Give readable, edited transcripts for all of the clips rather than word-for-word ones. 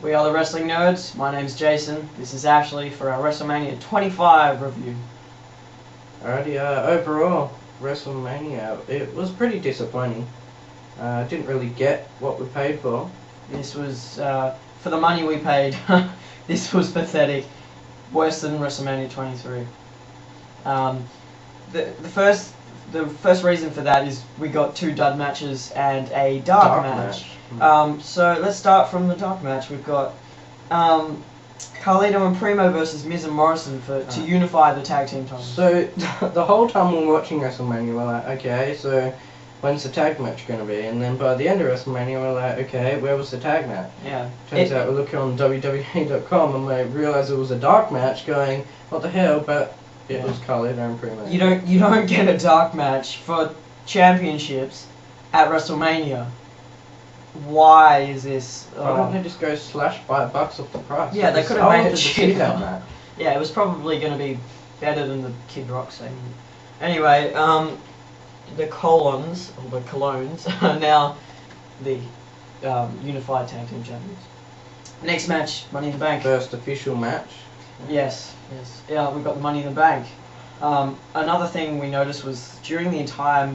We are the Wrestling Nerds. My name's Jason. This is Ashley for our WrestleMania 25 review. Alrighty, overall, WrestleMania, it was pretty disappointing. Didn't really get what we paid for. This was, for the money we paid, this was pathetic. Worse than WrestleMania 23. The first reason for that is we got 2 dud matches and a dark match. So let's start from the dark match. We've got Carlito and Primo versus Miz and Morrison to unify the tag team titles. So the whole time we were watching WrestleMania, we're like, okay, so when's the tag match going to be? And then by the end of WrestleMania, we're like, okay, where was the tag match? Yeah. Turns out we're looking on WWE.com and we realised it was a dark match. Going, what the hell? But it was Carlito and Primo. You don't get a dark match for championships at WrestleMania. Why is this? Why don't they just go slash $5 off the price? Yeah, they could have made it cheaper. That Yeah, it was probably going to be better than the Kid Rock segment. Anyway, the Colons are now the unified tag team champions. Next match, Money in the Bank. First official match. Yes. Yeah, we've got the Money in the Bank. Another thing we noticed was during the entire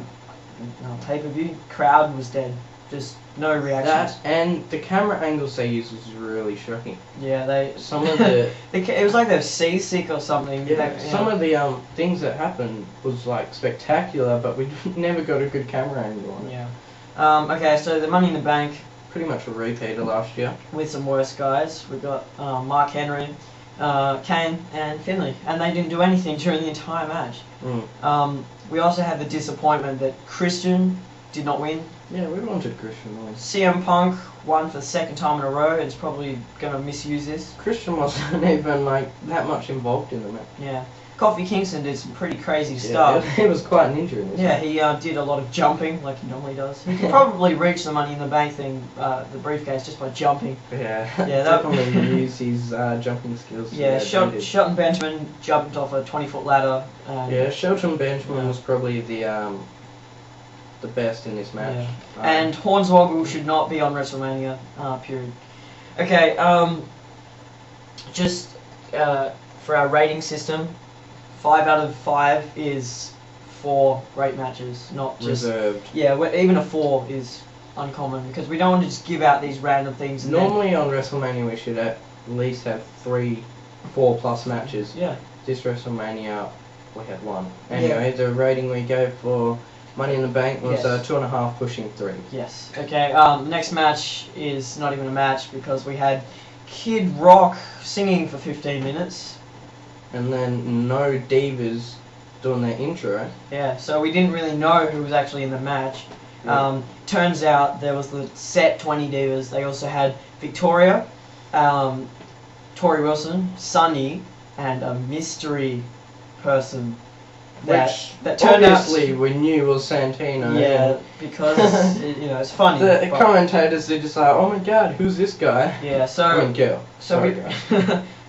pay-per-view, crowd was dead. Just no reaction. That and the camera angles they used was really shocking. Yeah, some of the it was like they were seasick or something. Yeah, some of the things that happened was like spectacular, but we never got a good camera angle on it. Yeah. Okay, so the Money in the Bank. Pretty much a repeat of last year. With some worse guys. We've got Mark Henry, Kane, and Finlay, and they didn't do anything during the entire match. We also had the disappointment that Christian did not win. Yeah, we wanted Christian to win. CM Punk won for the second time in a row and is probably going to misuse this. Christian wasn't even like that much involved in the match. Yeah. Kofi Kingston did some pretty crazy stuff. He was quite an injury in this match. He did a lot of jumping like he normally does. He could probably reach the Money in the Bank thing, the briefcase, just by jumping. Yeah, that definitely use his jumping skills. Yeah, Shelton Benjamin jumped off a 20-foot ladder. Yeah, Shelton Benjamin was probably the best in this match. Yeah. And Hornswoggle should not be on WrestleMania, period. Okay, just for our rating system, 5 out of 5 is 4 great matches, not just... Reserved. Yeah, even a 4 is uncommon, because we don't want to just give out these random things. And normally on WrestleMania we should at least have 4 plus matches. Yeah. This WrestleMania we had 1. Anyway, the rating we gave for Money in the Bank was 2.5 pushing 3. Yes. Okay, the next match is not even a match because we had Kid Rock singing for 15 minutes. And then no divas doing their intro. Yeah, so we didn't really know who was actually in the match. Yeah. Turns out there was the set 20 divas. They also had Victoria, Tori Wilson, Sunny, and a mystery person. That turned obviously we knew was Santino. Yeah, because it's funny. The commentators are just like, oh my god, who's this guy? Yeah, so I mean, girl. So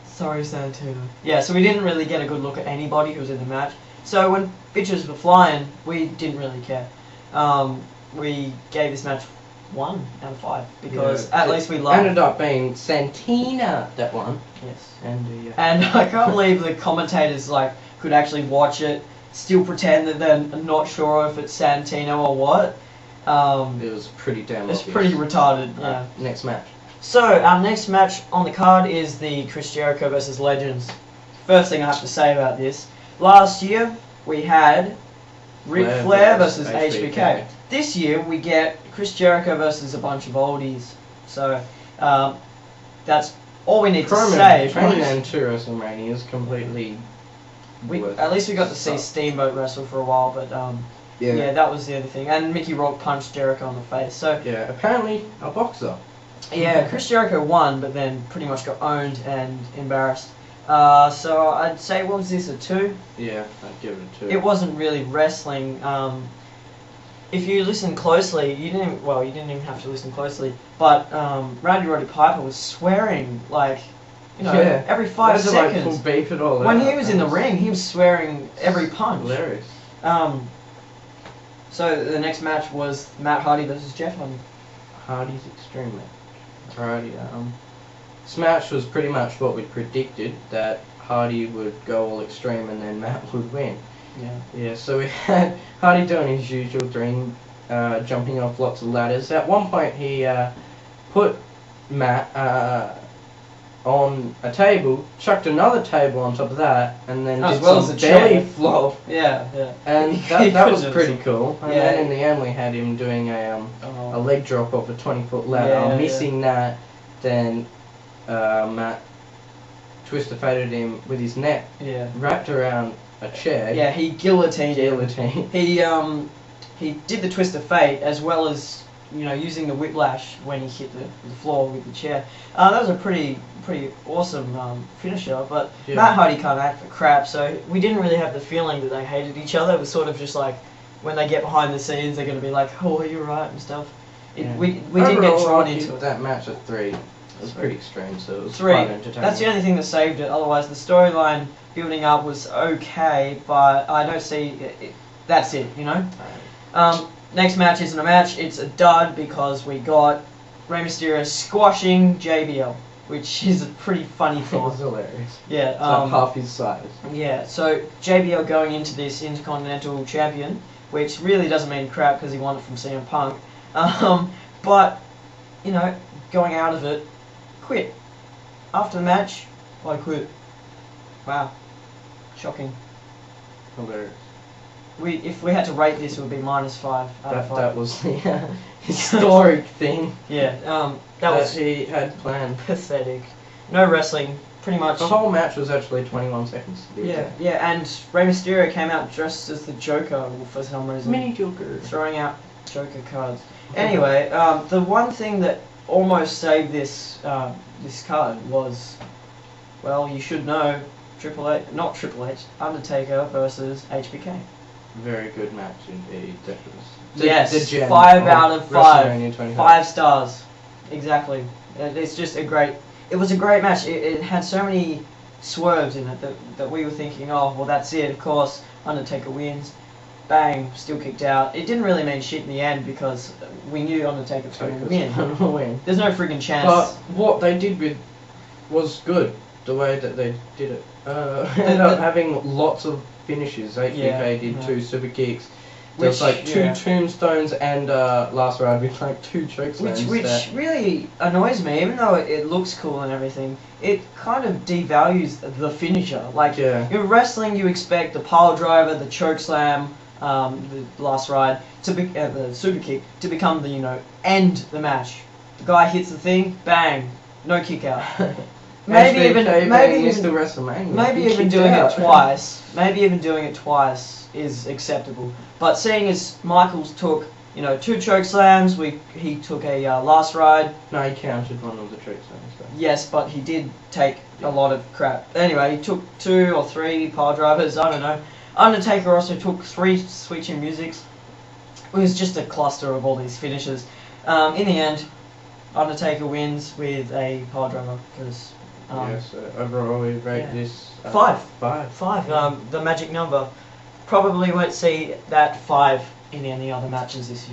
Sorry, sorry, Santino. Yeah, so we didn't really get a good look at anybody who was in the match. So when bitches were flying, we didn't really care. We gave this match 1 out of 5 because at least we loved. Ended up being Santina that one. Yes. And I can't believe the commentators could actually watch it, still pretend that they're not sure if it's Santino or what. It was pretty damn obvious. It's pretty retarded. Yeah. Next match. So, our next match on the card is the Chris Jericho versus Legends. First thing I have to say about this, last year we had Ric Flair versus HBK. This year we get Chris Jericho versus a bunch of oldies. So, that's all we need to say. Training 2 WrestleMania is completely... At least we got to see Steamboat wrestle for a while, but yeah, that was the other thing. And Mickey Rourke punched Jericho in the face. So yeah, apparently a boxer. Yeah, Chris Jericho won, but then pretty much got owned and embarrassed. So I'd say, what was this, a 2? Yeah, I'd give it a 2. It wasn't really wrestling. If you listen closely, you didn't even have to listen closely, but Roddy Piper was swearing every 5 seconds. Full beef it all when he was in the ring, he was swearing every punch. Hilarious. So the next match was Matt Hardy versus Jeff Hardy. Hardy's Extreme match. Alrighty, This match was pretty much what we predicted, that Hardy would go all extreme and then Matt would win. Yeah. Yeah, so we had Hardy doing his usual thing, jumping off lots of ladders. At one point he put Matt on a table, chucked another table on top of that, and then as did well some as a belly chair. flop. Yeah. And that was pretty cool. And Yeah. then in the end we had him doing a leg drop off a 20-foot ladder, Yeah, missing that. Then Matt twisted faded him with his neck wrapped around a chair. Yeah, he guillotined him. Guillotine. He did the twist of fate as well as using the whiplash when he hit the floor with the chair. That was a pretty awesome finisher. But Matt Hardy can't act for crap, so we didn't really have the feeling that they hated each other. It was sort of just like when they get behind the scenes, they're going to be like, "Oh, you're right" and stuff. We didn't get drawn into it. That match of 3. It was pretty extreme, so it was 3. quite entertaining. That's the only thing that saved it. Otherwise, the storyline building up was okay, but I don't see that's it. Next match isn't a match. It's a dud because we got Rey Mysterio squashing JBL, which is a pretty funny It thought. was hilarious. Yeah. It's like half his size. Yeah. So JBL going into this Intercontinental Champion, which really doesn't mean crap because he won it from CM Punk. But going out of it, quit. After the match, I quit. Wow. Shocking. Hilarious. If we had to rate this, it would be -5 out of 5. That was the historic thing Yeah. That was he had planned. pathetic. No wrestling. Pretty much. The whole match was actually 21 seconds. Yeah, and Rey Mysterio came out dressed as the Joker for some reason. Mini Joker. Throwing out Joker cards. Anyway, the one thing that almost saved this card was, well, you should know, not Triple H, Undertaker versus HBK. Very good match indeed. That was Yes, the gem 5 out of 5. WrestleMania 25. 5 stars. Exactly. It's just it was a great match. It had so many swerves in it that we were thinking, oh, well, that's it. Of course, Undertaker wins. Bang, still kicked out. It didn't really mean shit in the end because we knew Undertaker was going to win. There's no friggin' chance. But what they did was good. The way that they did it. Ended up having lots of finishes. HBK did 2 super kicks. There was like 2 tombstones and last ride with like 2 chokeslams. Which really annoys me, even though it looks cool and everything. It kind of devalues the finisher. Like in wrestling, you expect the pile driver, the chokeslam, the last ride, the super kick to become the end the match. The guy hits the thing, bang, no kick out. Maybe even WrestleMania. Maybe even doing it twice. Maybe even doing it twice is acceptable. But seeing as Michaels took 2 choke slams, he took a last ride. No, he counted one of the choke slams. So. Yes, but he did take a lot of crap. Anyway, he took 2 or 3 pile drivers. I don't know. Undertaker also took 3 switching musics. It was just a cluster of all these finishes. In the end, Undertaker wins with a pile driver because. Yes, overall we rate this 5. 5. The magic number. Probably won't see that 5 in any other matches this year.